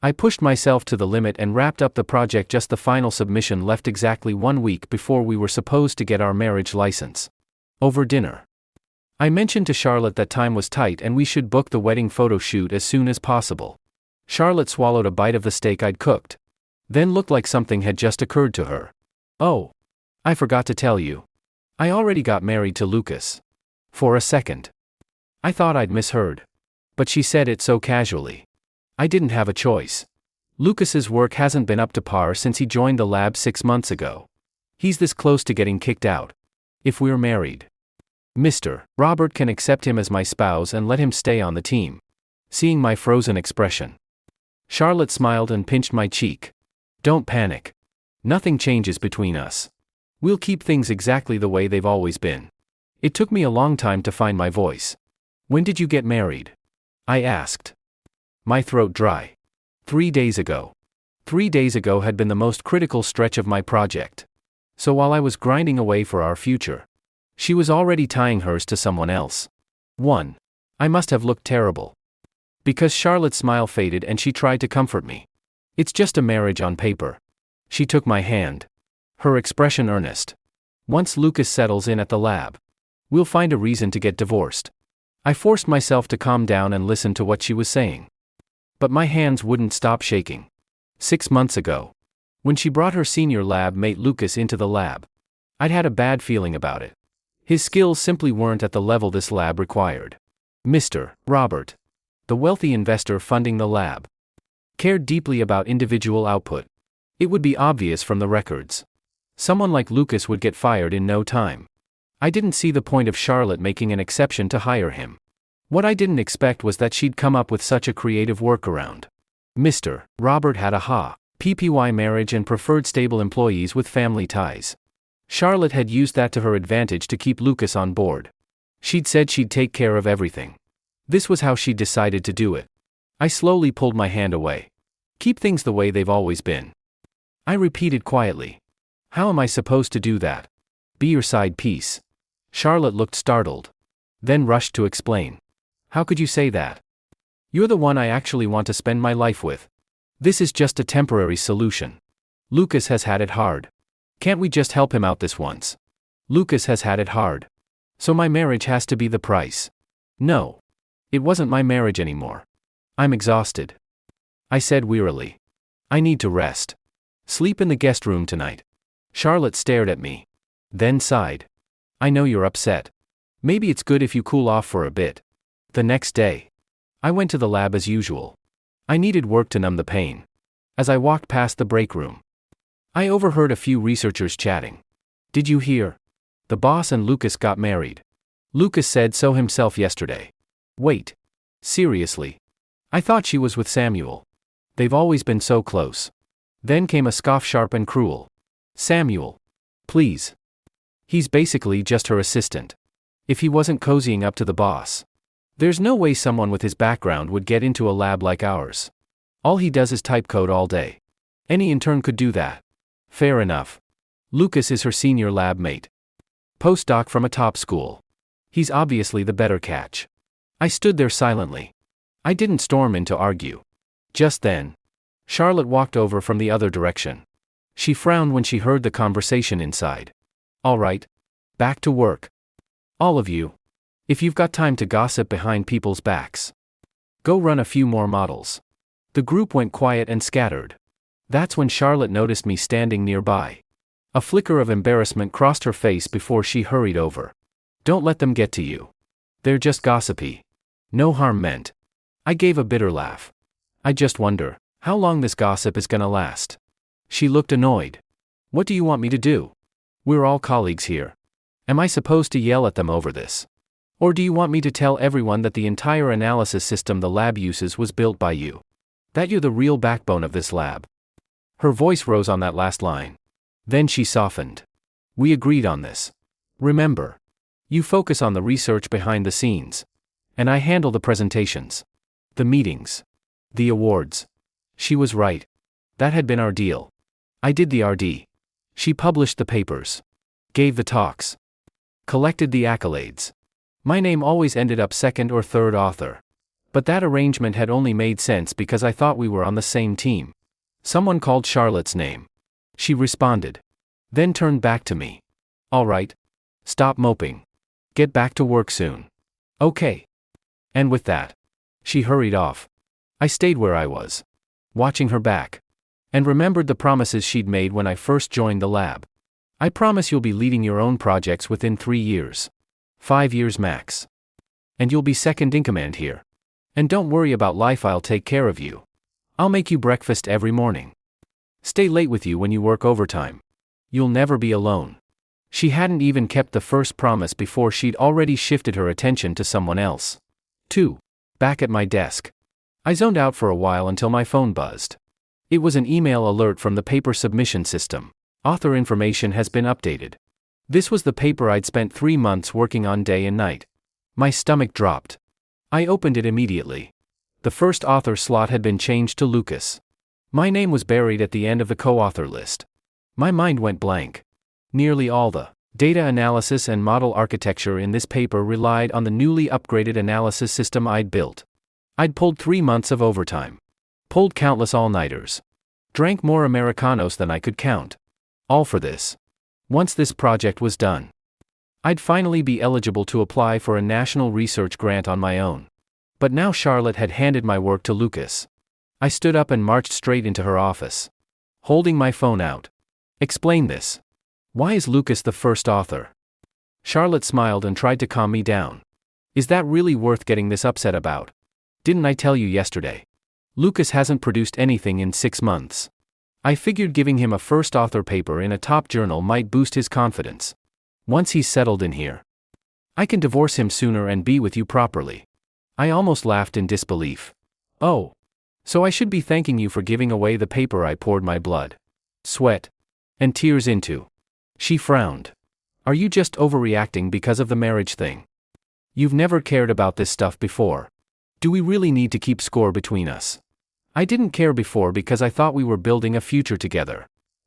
I pushed myself to the limit and wrapped up the project. Just the final submission left exactly 1 week before we were supposed to get our marriage license. Over dinner, I mentioned to Charlotte that time was tight and we should book the wedding photo shoot as soon as possible. Charlotte swallowed a bite of the steak I'd cooked, then looked like something had just occurred to her. "Oh, I forgot to tell you. I already got married to Lucas." For a second, I thought I'd misheard. But she said it so casually. I didn't have a choice. Lucas's work hasn't been up to par since he joined the lab 6 months ago. He's this close to getting kicked out. If we're married, Mr. Robert can accept him as my spouse and let him stay on the team. Seeing my frozen expression, Charlotte smiled and pinched my cheek. "Don't panic. Nothing changes between us. We'll keep things exactly the way they've always been." It took me a long time to find my voice. "When did you get married?" I asked, my throat dry. 3 days ago. 3 days ago had been the most critical stretch of my project. So while I was grinding away for our future, she was already tying hers to someone else. 1. I must have looked terrible. Because Charlotte's smile faded and she tried to comfort me. "It's just a marriage on paper." She took my hand, her expression earnest. "Once Lucas settles in at the lab, we'll find a reason to get divorced." I forced myself to calm down and listen to what she was saying. But my hands wouldn't stop shaking. 6 months ago, when she brought her senior lab mate Lucas into the lab, I'd had a bad feeling about it. His skills simply weren't at the level this lab required. Mr. Robert, the wealthy investor funding the lab, cared deeply about individual output. It would be obvious from the records. Someone like Lucas would get fired in no time. I didn't see the point of Charlotte making an exception to hire him. What I didn't expect was that she'd come up with such a creative workaround. Mr. Robert had a PPY marriage and preferred stable employees with family ties. Charlotte had used that to her advantage to keep Lucas on board. She'd said she'd take care of everything. This was how she decided to do it. I slowly pulled my hand away. "Keep things the way they've always been." I repeated quietly. "How am I supposed to do that?" "Be your side piece." Charlotte looked startled, then rushed to explain. "How could you say that? You're the one I actually want to spend my life with. This is just a temporary solution. Lucas has had it hard. Can't we just help him out this once? Lucas has had it hard. So my marriage has to be the price." No. It wasn't my marriage anymore. "I'm exhausted," I said wearily. "I need to rest. Sleep in the guest room tonight." Charlotte stared at me, then sighed. "I know you're upset. Maybe it's good if you cool off for a bit." The next day, I went to the lab as usual. I needed work to numb the pain. As I walked past the break room, I overheard a few researchers chatting. "Did you hear? The boss and Lucas got married. Lucas said so himself yesterday." "Wait. Seriously? I thought she was with Samuel. They've always been so close." Then came a scoff, sharp and cruel. "Samuel? Please. He's basically just her assistant. If he wasn't cozying up to the boss, there's no way someone with his background would get into a lab like ours. All he does is type code all day. Any intern could do that." "Fair enough. Lucas is her senior lab mate. Postdoc from a top school. He's obviously the better catch." I stood there silently. I didn't storm in to argue. Just then, Charlotte walked over from the other direction. She frowned when she heard the conversation inside. "All right. Back to work. All of you. If you've got time to gossip behind people's backs, go run a few more models." The group went quiet and scattered. That's when Charlotte noticed me standing nearby. A flicker of embarrassment crossed her face before she hurried over. "Don't let them get to you. They're just gossipy. No harm meant." I gave a bitter laugh. "I just wonder how long this gossip is gonna last." She looked annoyed. "What do you want me to do? We're all colleagues here. Am I supposed to yell at them over this? Or do you want me to tell everyone that the entire analysis system the lab uses was built by you? That you're the real backbone of this lab?" Her voice rose on that last line. Then she softened. "We agreed on this. Remember? You focus on the research behind the scenes. And I handle the presentations. The meetings. The awards." She was right. That had been our deal. I did the RD. She published the papers. Gave the talks. Collected the accolades. My name always ended up second or third author. But that arrangement had only made sense because I thought we were on the same team. Someone called Charlotte's name. She responded. Then turned back to me. All right. Stop moping. Get back to work soon. Okay. And with that, she hurried off. I stayed where I was, watching her back, and remembered the promises she'd made when I first joined the lab. I promise you'll be leading your own projects within 3 years. 5 years max. And you'll be second in command here. And don't worry about life, I'll take care of you. I'll make you breakfast every morning. Stay late with you when you work overtime. You'll never be alone. She hadn't even kept the first promise before she'd already shifted her attention to someone else. 2. Back at my desk. I zoned out for a while until my phone buzzed. It was an email alert from the paper submission system. Author information has been updated. This was the paper I'd spent 3 months working on day and night. My stomach dropped. I opened it immediately. The first author slot had been changed to Lucas. My name was buried at the end of the co-author list. My mind went blank. Nearly all the data analysis and model architecture in this paper relied on the newly upgraded analysis system I'd built. I'd pulled 3 months of overtime. Pulled countless all-nighters. Drank more Americanos than I could count. All for this. Once this project was done, I'd finally be eligible to apply for a national research grant on my own. But now Charlotte had handed my work to Lucas. I stood up and marched straight into her office, holding my phone out. Explain this. Why is Lucas the first author? Charlotte smiled and tried to calm me down. Is that really worth getting this upset about? Didn't I tell you yesterday? Lucas hasn't produced anything in 6 months. I figured giving him a first author paper in a top journal might boost his confidence. Once he's settled in here, I can divorce him sooner and be with you properly. I almost laughed in disbelief. Oh. So I should be thanking you for giving away the paper I poured my blood, sweat, and tears into. She frowned. Are you just overreacting because of the marriage thing? You've never cared about this stuff before. Do we really need to keep score between us? I didn't care before because I thought we were building a future together.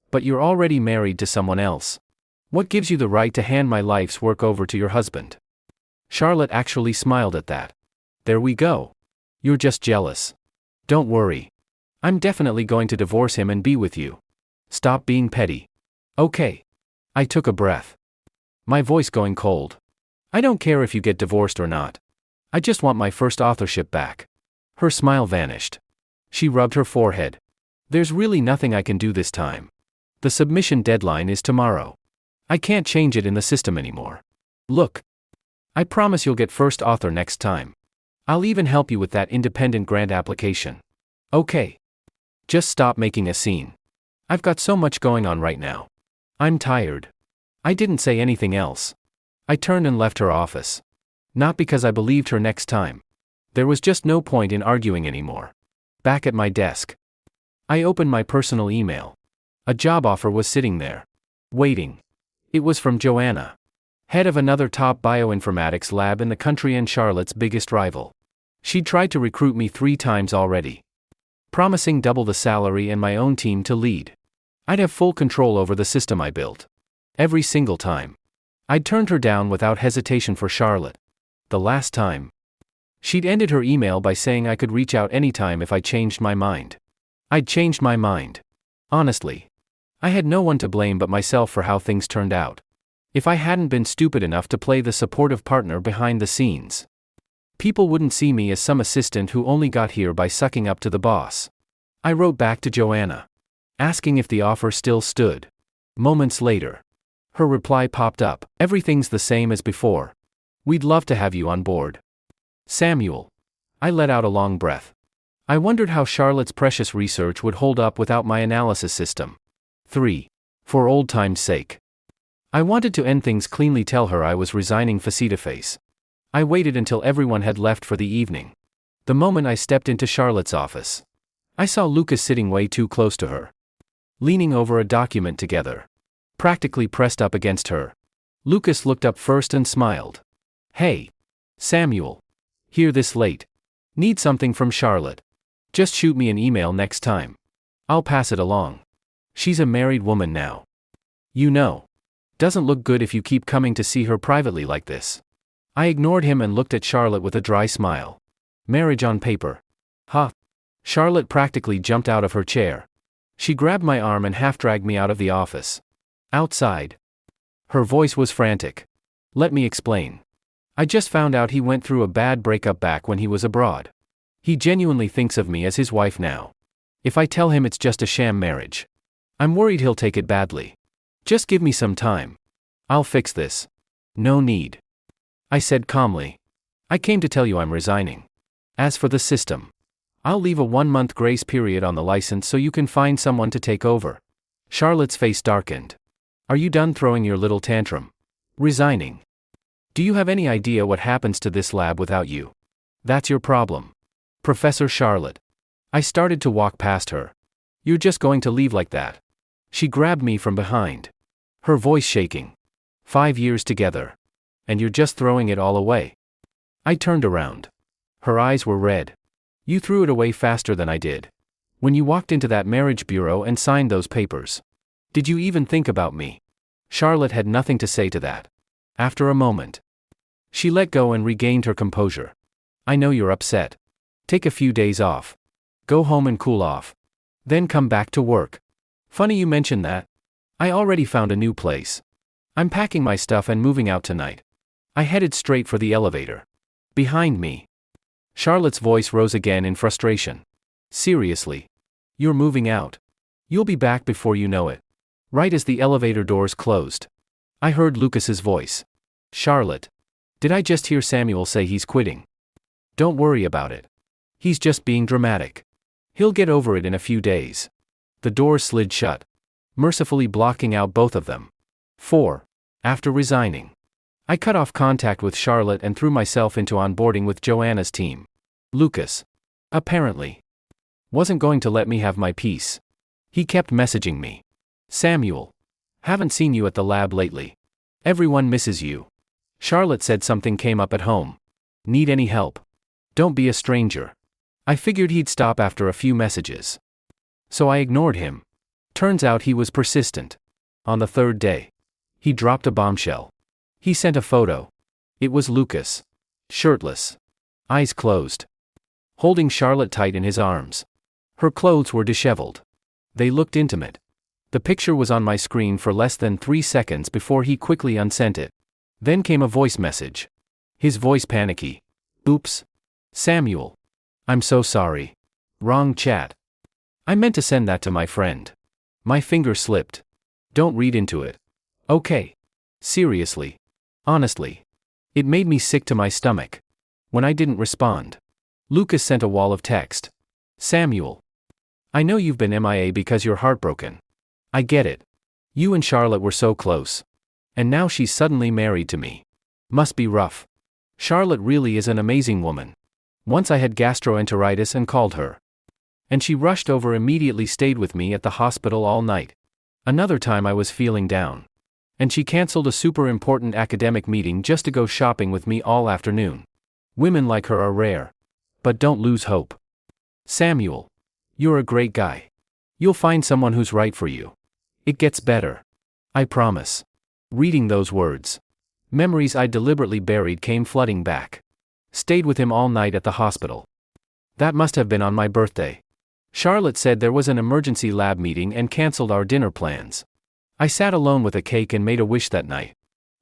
But you're already married to someone else. What gives you the right to hand my life's work over to your husband? Charlotte actually smiled at that. There we go. You're just jealous. Don't worry. I'm definitely going to divorce him and be with you. Stop being petty. Okay. I took a breath, my voice going cold. I don't care if you get divorced or not. I just want my first authorship back. Her smile vanished. She rubbed her forehead. There's really nothing I can do this time. The submission deadline is tomorrow. I can't change it in the system anymore. Look. I promise you'll get first author next time. I'll even help you with that independent grant application. Okay. Just stop making a scene. I've got so much going on right now. I'm tired. I didn't say anything else. I turned and left her office. Not because I believed her next time. There was just no point in arguing anymore. Back at my desk, I opened my personal email. A job offer was sitting there, waiting. It was from Joanna, head of another top bioinformatics lab in the country and Charlotte's biggest rival. She'd tried to recruit me 3 times already, promising double the salary and my own team to lead. I'd have full control over the system I built. Every single time. I'd turned her down without hesitation for Charlotte. The last time, she'd ended her email by saying I could reach out anytime if I changed my mind. I'd changed my mind. Honestly. I had no one to blame but myself for how things turned out. If I hadn't been stupid enough to play the supportive partner behind the scenes, people wouldn't see me as some assistant who only got here by sucking up to the boss. I wrote back to Joanna, asking if the offer still stood. Moments later, her reply popped up. Everything's the same as before. We'd love to have you on board. Samuel. I let out a long breath. I wondered how Charlotte's precious research would hold up without my analysis system. 3. For old time's sake. I wanted to end things cleanly, tell her I was resigning face-to-face. I waited until everyone had left for the evening. The moment I stepped into Charlotte's office, I saw Lucas sitting way too close to her, leaning over a document together, practically pressed up against her. Lucas looked up first and smiled. Hey, Samuel. Here this late. Need something from Charlotte? Just shoot me an email next time. I'll pass it along. She's a married woman now. You know. Doesn't look good if you keep coming to see her privately like this. I ignored him and looked at Charlotte with a dry smile. Marriage on paper. Huh. Charlotte practically jumped out of her chair. She grabbed my arm and half-dragged me out of the office. Outside. Her voice was frantic. Let me explain. I just found out he went through a bad breakup back when he was abroad. He genuinely thinks of me as his wife now. If I tell him it's just a sham marriage, I'm worried he'll take it badly. Just give me some time. I'll fix this. No need. I said calmly. I came to tell you I'm resigning. As for the system, I'll leave a 1-month grace period on the license so you can find someone to take over. Charlotte's face darkened. Are you done throwing your little tantrum? Resigning. Do you have any idea what happens to this lab without you? That's your problem. Professor Charlotte. I started to walk past her. You're just going to leave like that? She grabbed me from behind. Her voice shaking. 5 years together. And you're just throwing it all away. I turned around. Her eyes were red. You threw it away faster than I did. When you walked into that marriage bureau and signed those papers. Did you even think about me? Charlotte had nothing to say to that. After a moment, she let go and regained her composure. I know you're upset. Take a few days off. Go home and cool off. Then come back to work. Funny you mention that. I already found a new place. I'm packing my stuff and moving out tonight. I headed straight for the elevator. Behind me. Charlotte's voice rose again in frustration. Seriously? You're moving out. You'll be back before you know it. Right as the elevator doors closed, I heard Lucas's voice. Charlotte. Did I just hear Samuel say he's quitting? Don't worry about it. He's just being dramatic. He'll get over it in a few days. The door slid shut, mercifully blocking out both of them. 4. After resigning, I cut off contact with Charlotte and threw myself into onboarding with Joanna's team. Lucas, apparently, wasn't going to let me have my peace. He kept messaging me. Samuel, haven't seen you at the lab lately. Everyone misses you. Charlotte said something came up at home. Need any help? Don't be a stranger. I figured he'd stop after a few messages. So I ignored him. Turns out he was persistent. On the 3rd day, he dropped a bombshell. He sent a photo. It was Lucas. Shirtless. Eyes closed. Holding Charlotte tight in his arms. Her clothes were disheveled. They looked intimate. The picture was on my screen for less than 3 seconds before he quickly unsent it. Then came a voice message. His voice panicky. Oops. Samuel. I'm so sorry. Wrong chat. I meant to send that to my friend. My finger slipped. Don't read into it. Okay. Seriously. Honestly. It made me sick to my stomach. When I didn't respond, Lucas sent a wall of text. Samuel. I know you've been MIA because you're heartbroken. I get it. You and Charlotte were so close. And now she's suddenly married to me. Must be rough. Charlotte really is an amazing woman. Once I had gastroenteritis and called her. And she rushed over, immediately stayed with me at the hospital all night. Another time I was feeling down. And she canceled a super important academic meeting just to go shopping with me all afternoon. Women like her are rare. But don't lose hope. Samuel. You're a great guy. You'll find someone who's right for you. It gets better. I promise. Reading those words, memories I deliberately buried came flooding back. Stayed with him all night at the hospital. That must have been on my birthday. Charlotte said there was an emergency lab meeting and canceled our dinner plans. I sat alone with a cake and made a wish that night.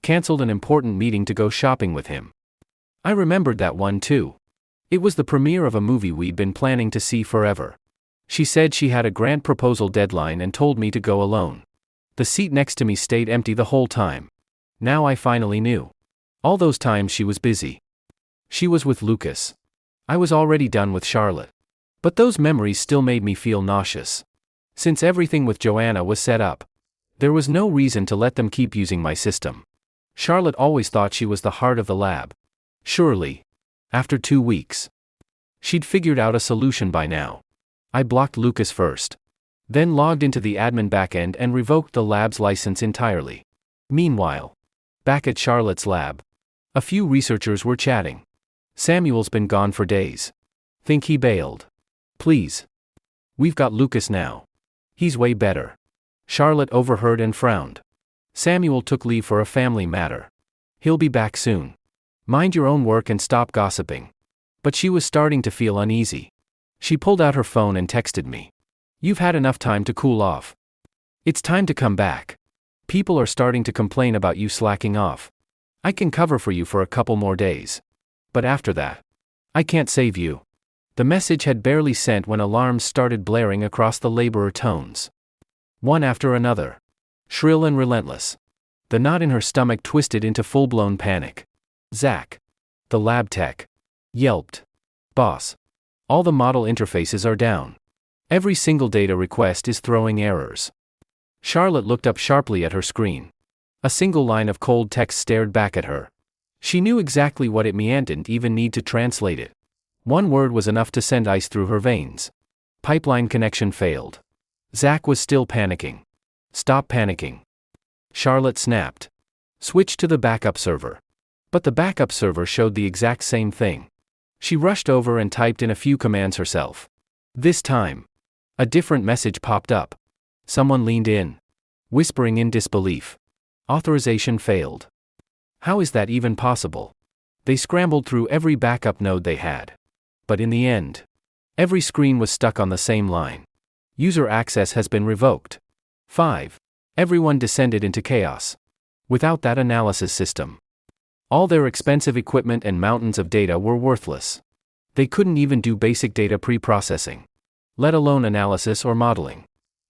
Canceled an important meeting to go shopping with him. I remembered that one too. It was the premiere of a movie we'd been planning to see forever. She said she had a grant proposal deadline and told me to go alone. The seat next to me stayed empty the whole time. Now I finally knew. All those times she was busy. She was with Lucas. I was already done with Charlotte. But those memories still made me feel nauseous. Since everything with Joanna was set up, there was no reason to let them keep using my system. Charlotte always thought she was the heart of the lab. Surely, after 2 weeks, she'd figured out a solution by now. I blocked Lucas first. Then logged into the admin backend and revoked the lab's license entirely. Meanwhile, back at Charlotte's lab, a few researchers were chatting. Samuel's been gone for days. Think he bailed. Please. We've got Lucas now. He's way better. Charlotte overheard and frowned. Samuel took leave for a family matter. He'll be back soon. Mind your own work and stop gossiping. But she was starting to feel uneasy. She pulled out her phone and texted me. "You've had enough time to cool off. It's time to come back. People are starting to complain about you slacking off. I can cover for you for a couple more days. But after that, I can't save you." The message had barely sent when alarms started blaring across the laborer tones. One after another. Shrill and relentless. The knot in her stomach twisted into full-blown panic. "Zach." The lab tech yelped. "Boss. All the model interfaces are down. Every single data request is throwing errors." Charlotte looked up sharply at her screen. A single line of cold text stared back at her. She knew exactly what it meant and didn't even need to translate it. One word was enough to send ice through her veins. Pipeline connection failed. Zach was still panicking. "Stop panicking." Charlotte snapped. "Switch to the backup server." But the backup server showed the exact same thing. She rushed over and typed in a few commands herself. This time, a different message popped up. Someone leaned in, whispering in disbelief. "Authorization failed." How is that even possible? They scrambled through every backup node they had. But in the end, every screen was stuck on the same line. "User access has been revoked." 5. Everyone descended into chaos. Without that analysis system, all their expensive equipment and mountains of data were worthless. They couldn't even do basic data pre-processing, let alone analysis or modeling.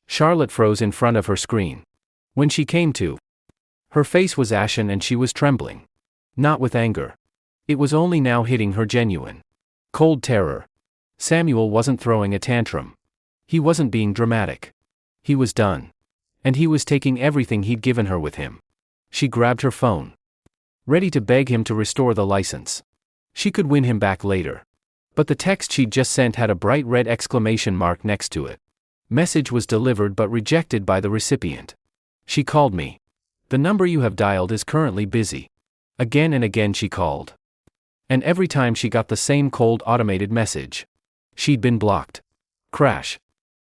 Charlotte froze in front of her screen. When she came to, her face was ashen and she was trembling. Not with anger. It was only now hitting her genuine, cold terror. Samuel wasn't throwing a tantrum. He wasn't being dramatic. He was done. And he was taking everything he'd given her with him. She grabbed her phone, ready to beg him to restore the license. She could win him back later. But the text she'd just sent had a bright red exclamation mark next to it. Message was delivered but rejected by the recipient. She called me. "The number you have dialed is currently busy." Again and again she called. And every time she got the same cold automated message. She'd been blocked. Crash.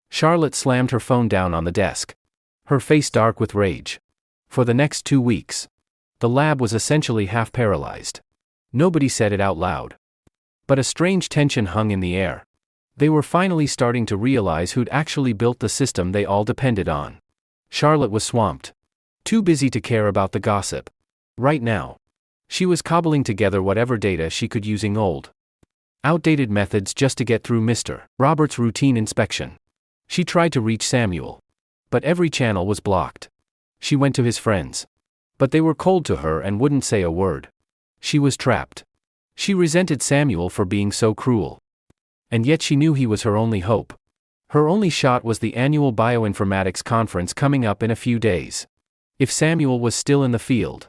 Charlotte slammed her phone down on the desk, her face dark with rage. For the next 2 weeks, the lab was essentially half paralyzed. Nobody said it out loud. But a strange tension hung in the air. They were finally starting to realize who'd actually built the system they all depended on. Charlotte was swamped. Too busy to care about the gossip. Right now, she was cobbling together whatever data she could using old, outdated methods just to get through Mr. Roberts' routine inspection. She tried to reach Samuel, but every channel was blocked. She went to his friends, but they were cold to her and wouldn't say a word. She was trapped. She resented Samuel for being so cruel. And yet she knew he was her only hope. Her only shot was the annual bioinformatics conference coming up in a few days. If Samuel was still in the field,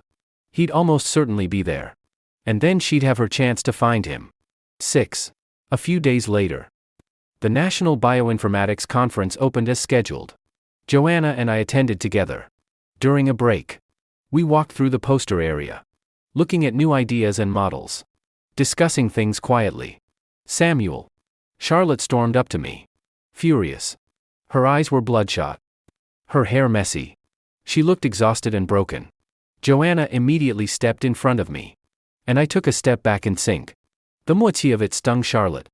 he'd almost certainly be there. And then she'd have her chance to find him. 6. A few days later, the National Bioinformatics Conference opened as scheduled. Joanna and I attended together. During a break, we walked through the poster area, looking at new ideas and models, discussing things quietly. "Samuel." Charlotte stormed up to me, furious. Her eyes were bloodshot, her hair messy. She looked exhausted and broken. Joanna immediately stepped in front of me, and I took a step back in sync. The moitié of it stung Charlotte.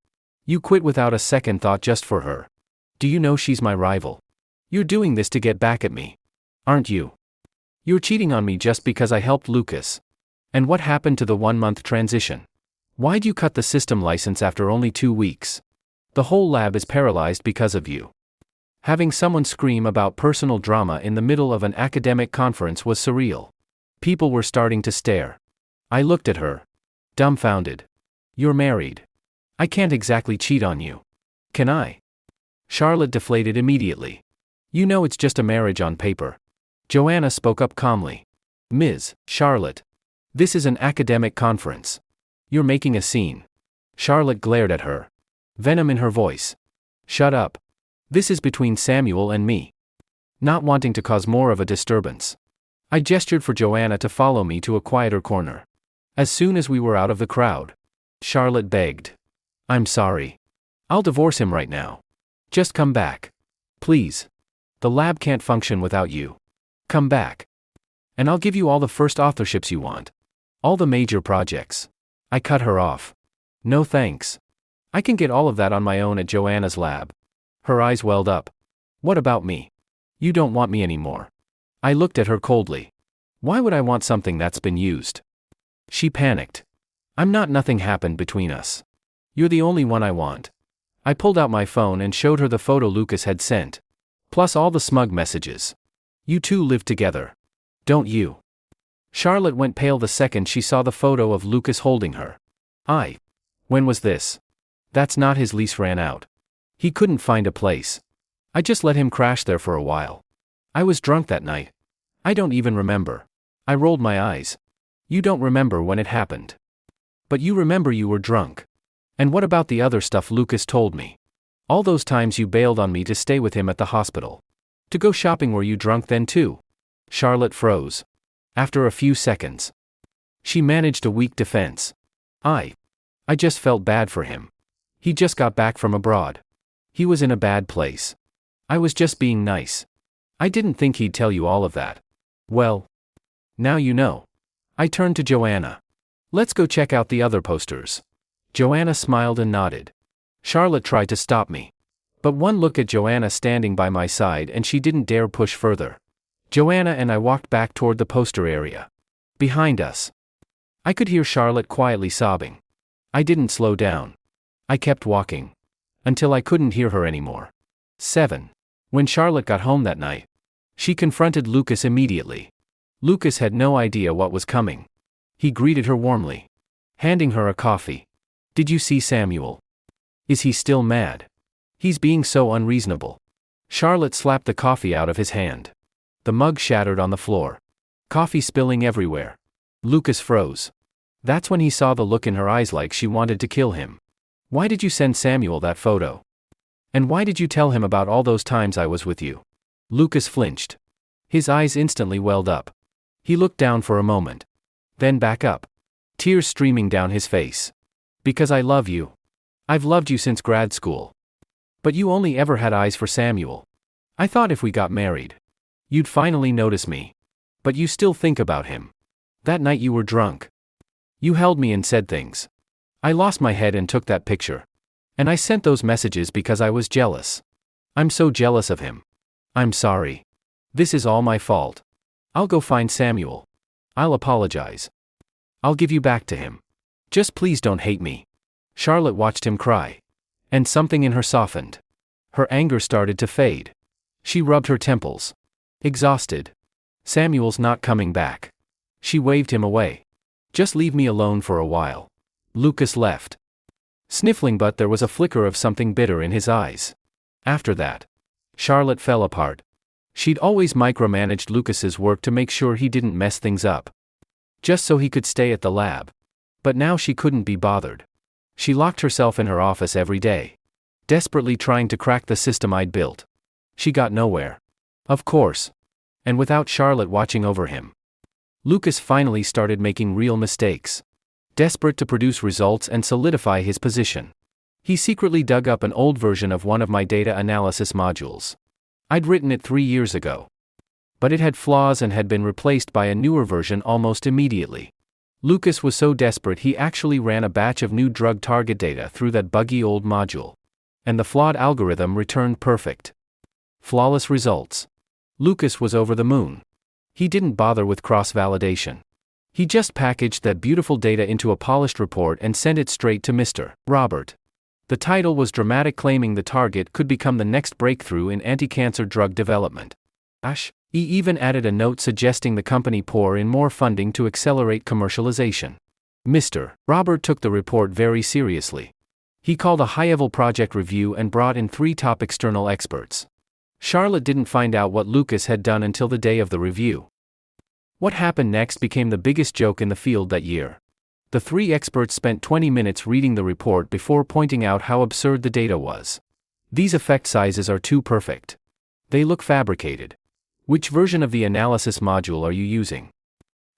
"You quit without a second thought just for her. Do you know she's my rival? You're doing this to get back at me, aren't you? You're cheating on me just because I helped Lucas. And what happened to the 1-month transition? Why'd you cut the system license after only 2 weeks? The whole lab is paralyzed because of you." Having someone scream about personal drama in the middle of an academic conference was surreal. People were starting to stare. I looked at her, dumbfounded. "You're married. I can't exactly cheat on you. Can I?" Charlotte deflated immediately. "You know it's just a marriage on paper." Joanna spoke up calmly. "Ms. Charlotte, this is an academic conference. You're making a scene." Charlotte glared at her, venom in her voice. "Shut up. This is between Samuel and me." Not wanting to cause more of a disturbance, I gestured for Joanna to follow me to a quieter corner. As soon as we were out of the crowd, Charlotte begged. "I'm sorry. I'll divorce him right now. Just come back. Please. The lab can't function without you. Come back. And I'll give you all the first authorships you want. All the major projects." I cut her off. No thanks. I can get all of that on my own at Joanna's lab. Her eyes welled up. What about me? You don't want me anymore. I looked at her coldly. Why would I want something that's been used? She panicked. Nothing happened between us. You're the only one I want. I pulled out my phone and showed her the photo Lucas had sent. Plus all the smug messages. You two live together. Don't you? Charlotte went pale the second she saw the photo of Lucas holding her. When was this? That's not his lease ran out. He couldn't find a place. I just let him crash there for a while. I was drunk that night. I don't even remember. I rolled my eyes. You don't remember when it happened. But you remember you were drunk. And what about the other stuff Lucas told me? All those times you bailed on me to stay with him at the hospital. To go shopping, were you drunk then too? Charlotte froze. After a few seconds, she managed a weak defense. I just felt bad for him. He just got back from abroad. He was in a bad place. I was just being nice. I didn't think he'd tell you all of that. Well, now you know. I turned to Joanna. Let's go check out the other posters. Joanna smiled and nodded. Charlotte tried to stop me. But one look at Joanna standing by my side and she didn't dare push further. Joanna and I walked back toward the poster area. Behind us, I could hear Charlotte quietly sobbing. I didn't slow down. I kept walking. Until I couldn't hear her anymore. 7. When Charlotte got home that night, she confronted Lucas immediately. Lucas had no idea what was coming. He greeted her warmly, handing her a coffee. Did you see Samuel? Is he still mad? He's being so unreasonable. Charlotte slapped the coffee out of his hand. The mug shattered on the floor. Coffee spilling everywhere. Lucas froze. That's when he saw the look in her eyes like she wanted to kill him. Why did you send Samuel that photo? And why did you tell him about all those times I was with you? Lucas flinched. His eyes instantly welled up. He looked down for a moment. Then back up. Tears streaming down his face. Because I love you. I've loved you since grad school. But you only ever had eyes for Samuel. I thought if we got married, you'd finally notice me. But you still think about him. That night you were drunk. You held me and said things. I lost my head and took that picture. And I sent those messages because I was jealous. I'm so jealous of him. I'm sorry. This is all my fault. I'll go find Samuel. I'll apologize. I'll give you back to him. Just please don't hate me. Charlotte watched him cry. And something in her softened. Her anger started to fade. She rubbed her temples. Exhausted. Samuel's not coming back. She waved him away. Just leave me alone for a while. Lucas left. Sniffling, but there was a flicker of something bitter in his eyes. After that, Charlotte fell apart. She'd always micromanaged Lucas's work to make sure he didn't mess things up. Just so he could stay at the lab. But now she couldn't be bothered. She locked herself in her office every day, desperately trying to crack the system I'd built. She got nowhere. Of course. And without Charlotte watching over him. Lucas finally started making real mistakes. Desperate to produce results and solidify his position, he secretly dug up an old version of one of my data analysis modules. I'd written it 3 years ago. But it had flaws and had been replaced by a newer version almost immediately. Lucas was so desperate he actually ran a batch of new drug target data through that buggy old module. And the flawed algorithm returned perfect. Flawless results. Lucas was over the moon. He didn't bother with cross-validation. He just packaged that beautiful data into a polished report and sent it straight to Mr. Robert. The title was dramatic, claiming the target could become the next breakthrough in anti-cancer drug development. He even added a note suggesting the company pour in more funding to accelerate commercialization. Mr. Robert took the report very seriously. He called a high-level project review and brought in 3 top external experts. Charlotte didn't find out what Lucas had done until the day of the review. What happened next became the biggest joke in the field that year. The 3 experts spent 20 minutes reading the report before pointing out how absurd the data was. These effect sizes are too perfect. They look fabricated. Which version of the analysis module are you using?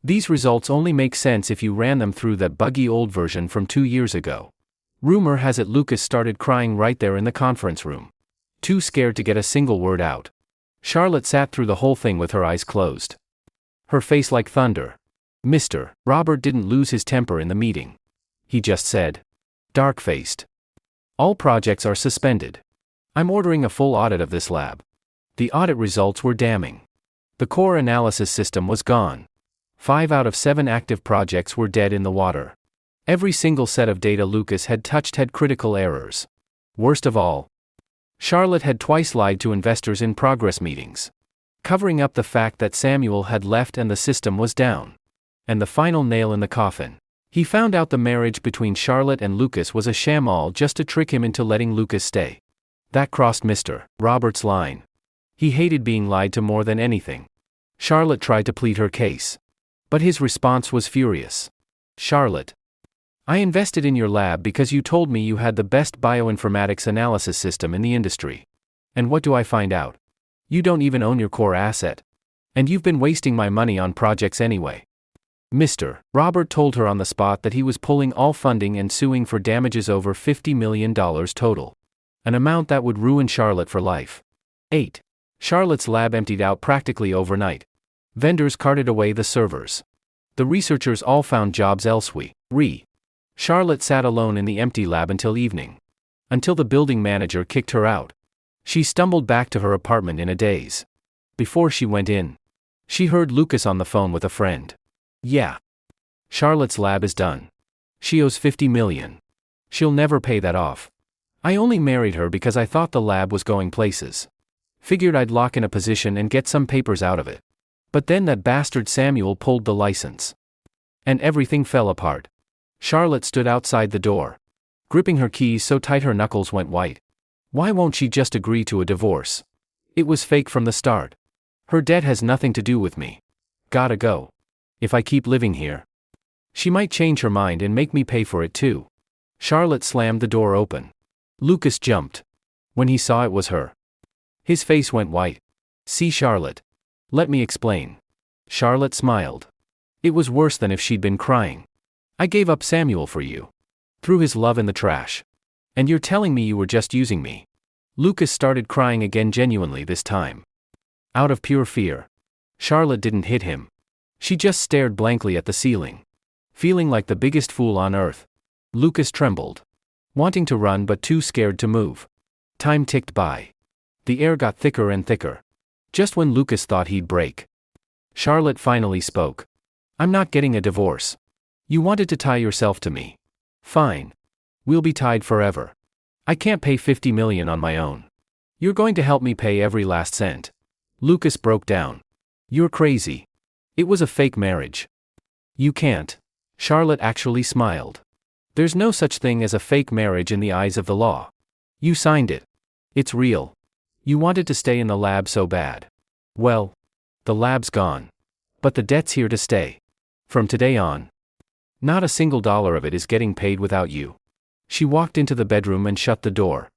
These results only make sense if you ran them through that buggy old version from 2 years ago. Rumor has it Lucas started crying right there in the conference room. Too scared to get a single word out. Charlotte sat through the whole thing with her eyes closed. Her face like thunder. Mr. Robert didn't lose his temper in the meeting. He just said, Dark-faced. All projects are suspended. I'm ordering a full audit of this lab. The audit results were damning. The core analysis system was gone. 5 out of 7 active projects were dead in the water. Every single set of data Lucas had touched had critical errors. Worst of all, Charlotte had twice lied to investors in progress meetings, covering up the fact that Samuel had left and the system was down. And the final nail in the coffin. He found out the marriage between Charlotte and Lucas was a sham, all just to trick him into letting Lucas stay. That crossed Mr. Roberts' line. He hated being lied to more than anything. Charlotte tried to plead her case, but his response was furious. Charlotte, I invested in your lab because you told me you had the best bioinformatics analysis system in the industry. And what do I find out? You don't even own your core asset. And you've been wasting my money on projects anyway. Mr. Robert told her on the spot that he was pulling all funding and suing for damages over $50 million total. An amount that would ruin Charlotte for life. 8. Charlotte's lab emptied out practically overnight. Vendors carted away the servers. The researchers all found jobs elsewhere. Charlotte sat alone in the empty lab until evening. Until the building manager kicked her out. She stumbled back to her apartment in a daze. Before she went in, she heard Lucas on the phone with a friend. Yeah. Charlotte's lab is done. She owes $50 million. She'll never pay that off. I only married her because I thought the lab was going places. Figured I'd lock in a position and get some papers out of it. But then that bastard Samuel pulled the license. And everything fell apart. Charlotte stood outside the door, gripping her keys so tight her knuckles went white. Why won't she just agree to a divorce? It was fake from the start. Her debt has nothing to do with me. Gotta go. If I keep living here, she might change her mind and make me pay for it too. Charlotte slammed the door open. Lucas jumped when he saw it was her. His face went white. See, Charlotte. Let me explain. Charlotte smiled. It was worse than if she'd been crying. I gave up Samuel for you. Threw his love in the trash. And you're telling me you were just using me. Lucas started crying again, genuinely this time. Out of pure fear. Charlotte didn't hit him. She just stared blankly at the ceiling, feeling like the biggest fool on earth. Lucas trembled, wanting to run but too scared to move. Time ticked by. The air got thicker and thicker. Just when Lucas thought he'd break, Charlotte finally spoke. I'm not getting a divorce. You wanted to tie yourself to me. Fine. We'll be tied forever. I can't pay $50 million on my own. You're going to help me pay every last cent. Lucas broke down. You're crazy. It was a fake marriage. You can't. Charlotte actually smiled. There's no such thing as a fake marriage in the eyes of the law. You signed it. It's real. You wanted to stay in the lab so bad. Well, the lab's gone. But the debt's here to stay. From today on, not a single dollar of it is getting paid without you. She walked into the bedroom and shut the door.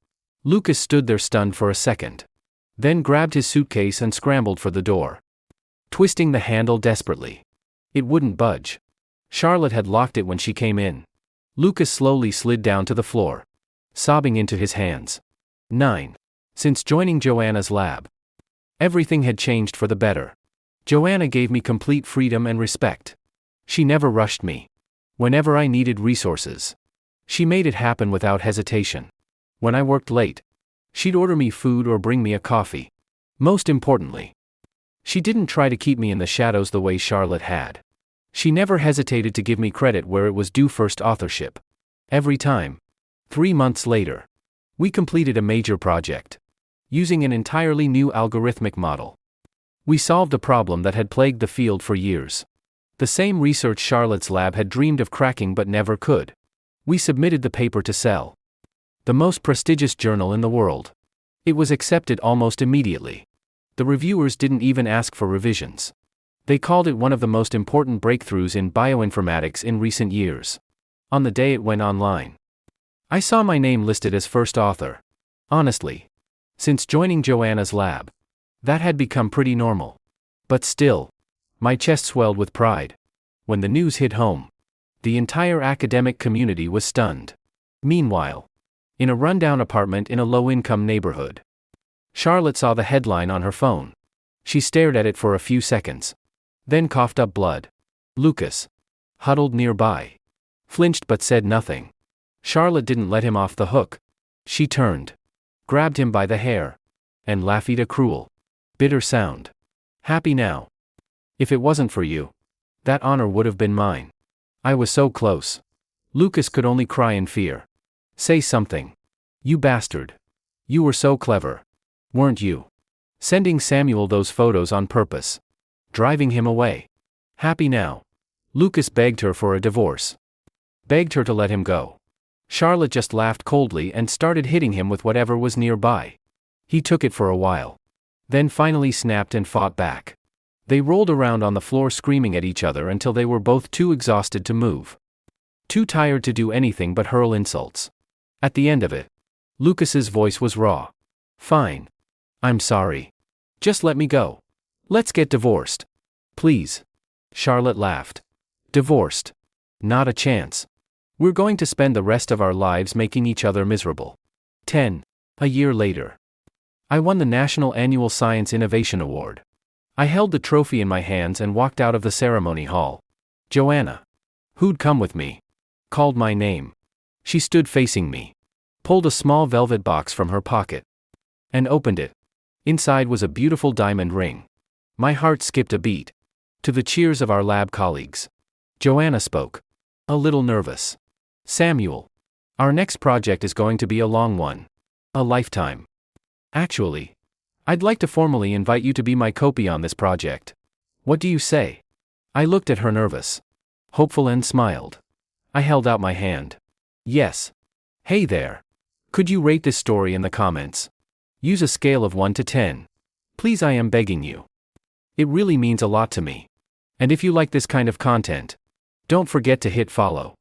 Lucas stood there stunned for a second. Then grabbed his suitcase and scrambled for the door, twisting the handle desperately. It wouldn't budge. Charlotte had locked it when she came in. Lucas slowly slid down to the floor, sobbing into his hands. 9. Since joining Joanna's lab, everything had changed for the better. Joanna gave me complete freedom and respect. She never rushed me. Whenever I needed resources, she made it happen without hesitation. When I worked late, she'd order me food or bring me a coffee. Most importantly, she didn't try to keep me in the shadows the way Charlotte had. She never hesitated to give me credit where it was due, first authorship. Every time. 3 months later, we completed a major project, using an entirely new algorithmic model. We solved a problem that had plagued the field for years. The same research Charlotte's lab had dreamed of cracking but never could. We submitted the paper to Cell, the most prestigious journal in the world. It was accepted almost immediately. The reviewers didn't even ask for revisions. They called it one of the most important breakthroughs in bioinformatics in recent years. On the day it went online, I saw my name listed as first author. Honestly, since joining Joanna's lab, that had become pretty normal. But still, my chest swelled with pride. When the news hit home, the entire academic community was stunned. Meanwhile, in a rundown apartment in a low-income neighborhood, Charlotte saw the headline on her phone. She stared at it for a few seconds, then coughed up blood. Lucas, huddled nearby, flinched but said nothing. Charlotte didn't let him off the hook. She turned, grabbed him by the hair, and laughed a cruel, bitter sound. Happy now? If it wasn't for you, that honor would have been mine. I was so close. Lucas could only cry in fear. Say something. You bastard. You were so clever. Weren't you? Sending Samuel those photos on purpose. Driving him away. Happy now? Lucas begged her for a divorce. Begged her to let him go. Charlotte just laughed coldly and started hitting him with whatever was nearby. He took it for a while. Then finally snapped and fought back. They rolled around on the floor screaming at each other until they were both too exhausted to move. Too tired to do anything but hurl insults. At the end of it, Lucas's voice was raw. Fine. I'm sorry. Just let me go. Let's get divorced. Please. Charlotte laughed. Divorced? Not a chance. We're going to spend the rest of our lives making each other miserable. 10. A year later. I won the National Annual Science Innovation Award. I held the trophy in my hands and walked out of the ceremony hall. Joanna. Who'd come with me? Called my name. She stood facing me. Pulled a small velvet box from her pocket. And opened it. Inside was a beautiful diamond ring. My heart skipped a beat. To the cheers of our lab colleagues. Joanna spoke. A little nervous. Samuel. Our next project is going to be a long one. A lifetime. Actually, I'd like to formally invite you to be my copy on this project. What do you say? I looked at her nervous. Hopeful and smiled. I held out my hand. Yes. Hey there. Could you rate this story in the comments? Use a scale of 1 to 10. Please, I am begging you. It really means a lot to me. And if you like this kind of content, don't forget to hit follow.